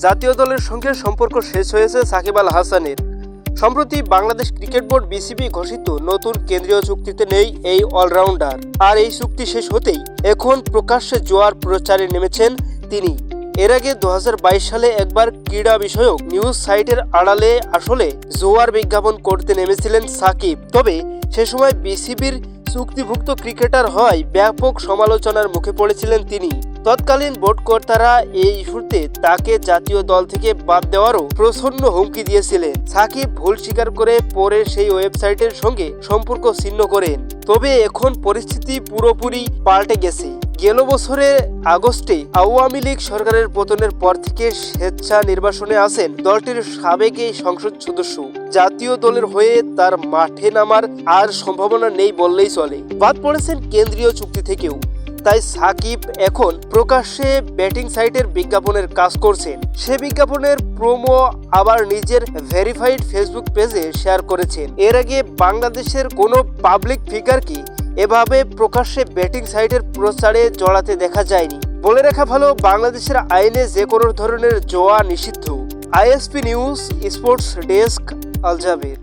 জাতীয় দলের সঙ্গে সম্পর্ক শেষ হয়েছে সাকিব আল হাসানের। সম্প্রতি বাংলাদেশ ক্রিকেট বোর্ড বিসিবি ঘোষিত নতুন কেন্দ্রীয় চুক্তিতে নেই এই অলরাউন্ডার। আর এই চুক্তি শেষ হতেই এখন প্রকাশ্যে জোয়ার প্রচারে নেমেছেন তিনি। এর আগে 2022 সালে একবার ক্রীড়া বিষয়ক নিউজ সাইটের আড়ালে আসলে জোয়ার বিজ্ঞাপন করতে নেমেছিলেন সাকিব। তবে সে সময় বিসিবির চুক্তিভুক্ত ক্রিকেটার হওয়ায় ব্যাপক সমালোচনার মুখে পড়েছিলেন তিনি। তৎকালীন বোর্ড কর্তারা এই ইস্যুতে তাকে জাতীয় দল থেকে বাদ দেওয়ারও প্রচ্ছন্ন হুমকি দিয়েছিলেন। সাকিব ভুল স্বীকার করে পরে সেই ওয়েবসাইটের সঙ্গে সম্পর্ক ছিন্ন করেন। তবে এখন পরিস্থিতি পুরোপুরি পাল্টে গেছে। গেল বছরের আগস্টে আওয়ামী লীগ সরকারের পতনের পর থেকে স্বেচ্ছা নির্বাসনে আছেন দলটির সাবেক এই সংসদ সদস্য। জাতীয় দলের হয়ে তার মাঠে নামার আর সম্ভাবনা নেই বললেই চলে। বাদ পড়েছেন কেন্দ্রীয় চুক্তি থেকেও। তাই সাকিব এখন প্রকাশ্যে ব্যাটিং সাইটের বিজ্ঞাপনের কাজ করছেন। সে বিজ্ঞাপনের প্রোমো আবার নিজের ভেরিফাইড ফেসবুক পেজে শেয়ার করেছেন। এর আগে বাংলাদেশের কোনো পাবলিক ফিগারকে এভাবে প্রকাশ্যে ব্যাটিং সাইটের প্রচারে জড়াতে দেখা যায়নি। বলে রাখা ভালো, বাংলাদেশের আইনে যে কোনো ধরনের জোয়া নিষিদ্ধ। আইএসপি নিউজ, স্পোর্টস ডেস্ক, আল জাবের।